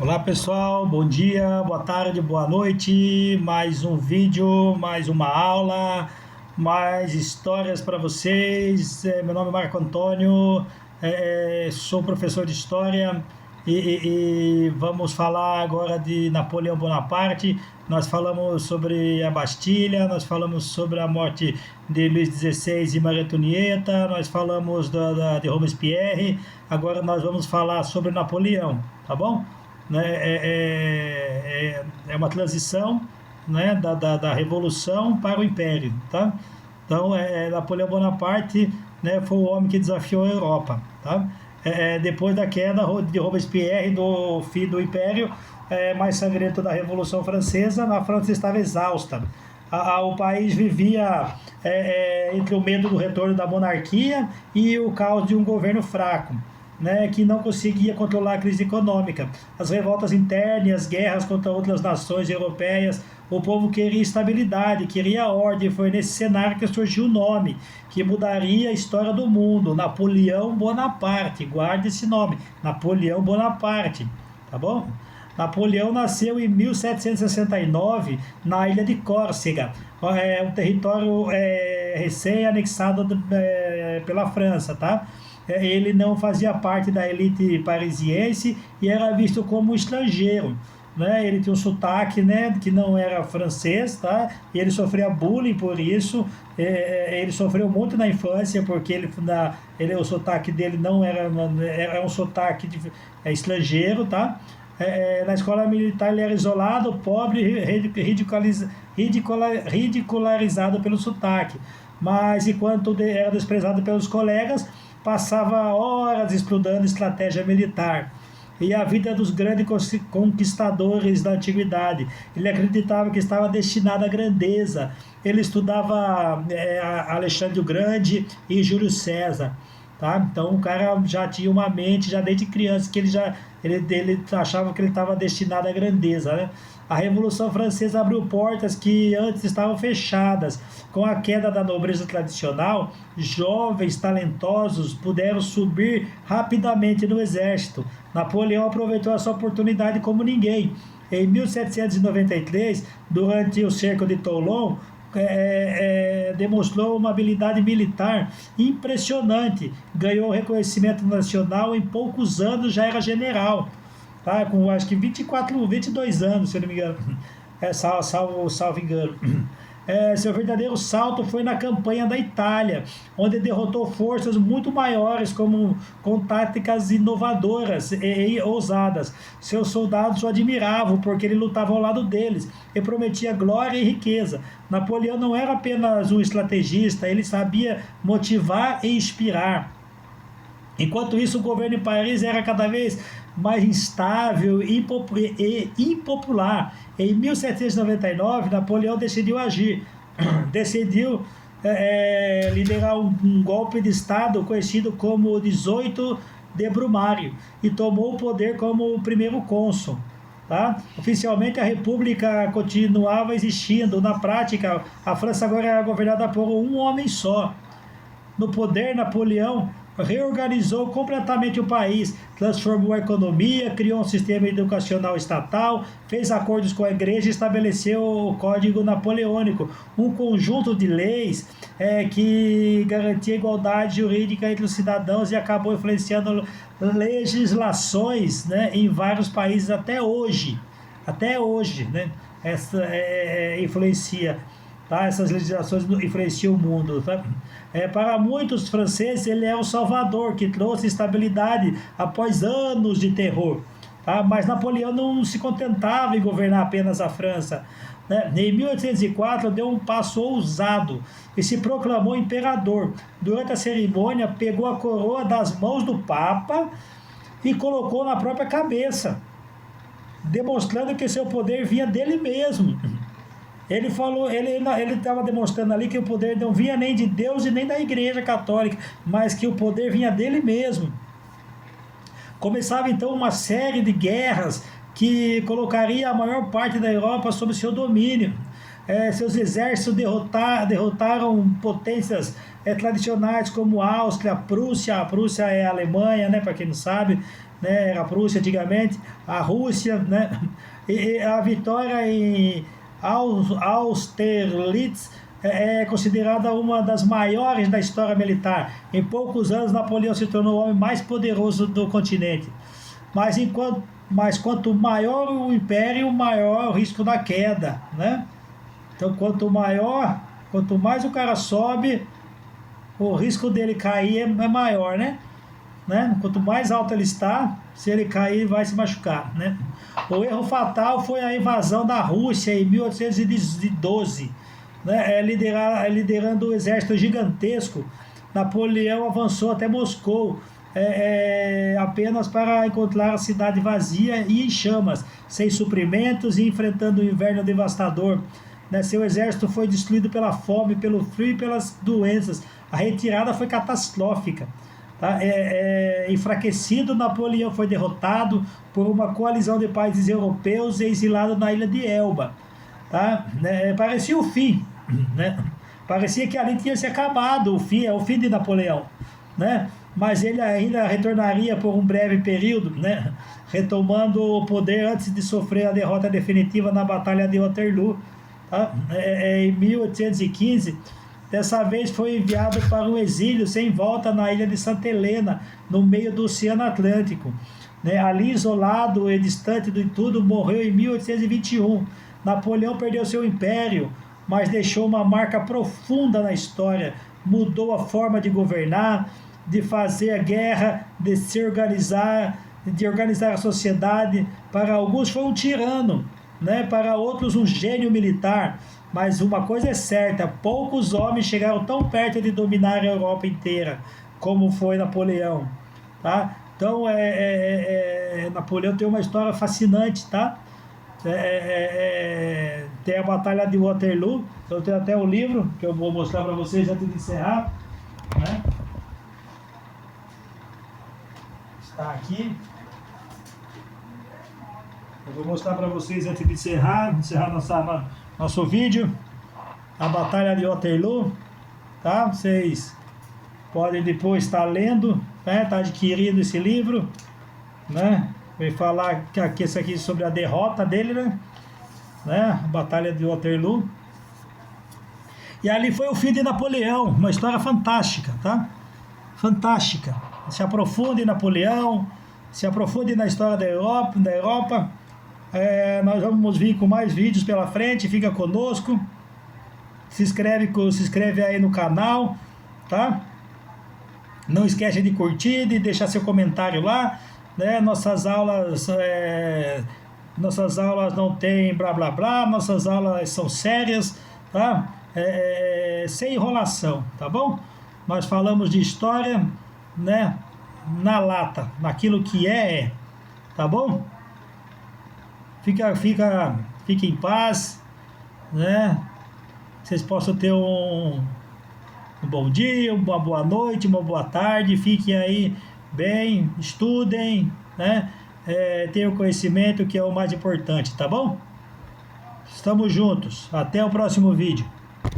Olá pessoal, bom dia, boa tarde, boa noite. Mais um vídeo, mais uma aula, mais histórias para vocês. Meu nome é Marco Antônio, sou professor de história e vamos falar agora de Napoleão Bonaparte. Nós falamos sobre a Bastilha, nós falamos sobre a morte de Luís XVI e Maria Antonieta, nós falamos de Robespierre. Agora nós vamos falar sobre Napoleão, tá bom? Né, é uma transição, né, da Revolução para o Império, tá? Então, Napoleão Bonaparte, né, foi o homem que desafiou a Europa, tá? Depois da queda de Robespierre, do fim do Império mais sangrento da Revolução Francesa, a França estava exausta. O país vivia entre o medo do retorno da monarquia e o caos de um governo fraco, né, que não conseguia controlar a crise econômica, as revoltas internas, as guerras contra outras nações europeias. O povo queria estabilidade, queria ordem. Foi nesse cenário que surgiu o nome, que mudaria a história do mundo: Napoleão Bonaparte. Guarde esse nome, Napoleão Bonaparte, tá bom? Napoleão nasceu em 1769 na ilha de Córcega, um território recém-anexado pela França, tá? Ele não fazia parte da elite parisiense e era visto como estrangeiro, né? Ele tinha um sotaque, né, que não era francês, tá? E ele sofria bullying por isso. Ele sofreu muito na infância porque o sotaque dele não era um sotaque estrangeiro, tá? Na escola militar ele era isolado, pobre, ridicularizado pelo sotaque. Mas enquanto era desprezado pelos colegas, passava horas estudando estratégia militar e a vida dos grandes conquistadores da antiguidade. Ele acreditava que estava destinado à grandeza. Ele estudava Alexandre o Grande e Júlio César. Tá? Então o cara já tinha uma mente, já desde criança, que ele achava que ele estava destinado à grandeza, né? A Revolução Francesa abriu portas que antes estavam fechadas. Com a queda da nobreza tradicional, jovens talentosos puderam subir rapidamente no exército. Napoleão aproveitou essa oportunidade como ninguém. Em 1793, durante o cerco de Toulon, demonstrou uma habilidade militar impressionante. Ganhou reconhecimento nacional, em poucos anos já era general, tá? Com acho que 22 anos, se eu não me engano, salvo engano. Seu verdadeiro salto foi na campanha da Itália, onde derrotou forças muito maiores, com táticas inovadoras e ousadas. Seus soldados o admiravam porque ele lutava ao lado deles e prometia glória e riqueza. Napoleão não era apenas um estrategista, ele sabia motivar e inspirar. Enquanto isso, o governo em Paris era cada vez mais instável e impopular. Em 1799, Napoleão decidiu agir. Decidiu liderar um golpe de Estado conhecido como 18 de Brumário e tomou o poder como o primeiro cônsul. Tá? Oficialmente a República continuava existindo. Na prática, a França agora era governada por um homem só. No poder, Napoleão reorganizou completamente o país, transformou a economia, criou um sistema educacional estatal, fez acordos com a igreja e estabeleceu o Código Napoleônico, um conjunto de leis que garantia a igualdade jurídica entre os cidadãos e acabou influenciando legislações, né, em vários países até hoje. Até hoje, né, essa influencia. Tá? Essas legislações influenciam o mundo. Tá? Para muitos franceses, ele é o salvador que trouxe estabilidade após anos de terror. Tá? Mas Napoleão não se contentava em governar apenas a França. Né? Em 1804, deu um passo ousado e se proclamou imperador. Durante a cerimônia, pegou a coroa das mãos do Papa e colocou na própria cabeça, demonstrando que seu poder vinha dele mesmo. Ele falou, ele estava demonstrando ali que o poder não vinha nem de Deus e nem da Igreja Católica, mas que o poder vinha dele mesmo. Começava então uma série de guerras que colocaria a maior parte da Europa sob seu domínio. Seus exércitos derrotaram potências tradicionais como a Áustria, a Prússia é a Alemanha, né, para quem não sabe, né, era a Prússia antigamente, a Rússia, né, e a vitória em Austerlitz é considerada uma das maiores da história militar. Em poucos anos, Napoleão se tornou o homem mais poderoso do continente. Mas quanto maior o império, maior o risco da queda, né? Então, quanto mais o cara sobe, o risco dele cair é maior, né? Quanto mais alto ele está, se ele cair, vai se machucar, né? O erro fatal foi a invasão da Rússia em 1812, né? Liderando um exército gigantesco, Napoleão avançou até Moscou, apenas para encontrar a cidade vazia e em chamas, sem suprimentos e enfrentando um inverno devastador. Né? Seu exército foi destruído pela fome, pelo frio e pelas doenças. A retirada foi catastrófica. Tá? Enfraquecido, Napoleão foi derrotado por uma coalizão de países europeus e exilado na ilha de Elba. Tá? Parecia o fim, né? Parecia que ali tinha se acabado, o fim de Napoleão, né? Mas ele ainda retornaria por um breve período, né? Retomando o poder antes de sofrer a derrota definitiva na Batalha de Waterloo. Tá? Em 1815, dessa vez foi enviado para um exílio sem volta na ilha de Santa Helena, no meio do Oceano Atlântico. Né? Ali, isolado e distante de tudo, morreu em 1821. Napoleão perdeu seu império, mas deixou uma marca profunda na história. Mudou a forma de governar, de fazer a guerra, de se organizar, de organizar a sociedade. Para alguns foi um tirano, né? Para outros um gênio militar. Mas uma coisa é certa, poucos homens chegaram tão perto de dominar a Europa inteira como foi Napoleão. Tá? Então, Napoleão tem uma história fascinante, tá? Tem a Batalha de Waterloo. Eu tenho até o livro que eu vou mostrar para vocês antes de encerrar, né? Está aqui. Eu vou mostrar para vocês antes de encerrar nosso vídeo, a Batalha de Waterloo, tá? Vocês podem depois estar lendo, né? Tá adquirindo esse livro, né? Vou falar aqui isso aqui sobre a derrota dele, né? A Batalha de Waterloo. E ali foi o fim de Napoleão, uma história fantástica, tá? Fantástica. Se aprofunde em Napoleão, se aprofunde na história da Europa. Nós vamos vir com mais vídeos pela frente, fica conosco. Se inscreve aí no canal, tá? Não esquece de curtir, de deixar seu comentário lá, né? Nossas aulas não tem blá blá blá, nossas aulas são sérias, tá? Sem enrolação, tá bom? Nós falamos de história, né? Na lata, naquilo que tá bom? Fique em paz, né? Vocês possam ter um bom dia, uma boa noite, uma boa tarde. Fiquem aí bem, estudem, né? Tenham conhecimento, que é o mais importante, tá bom? Estamos juntos. Até o próximo vídeo.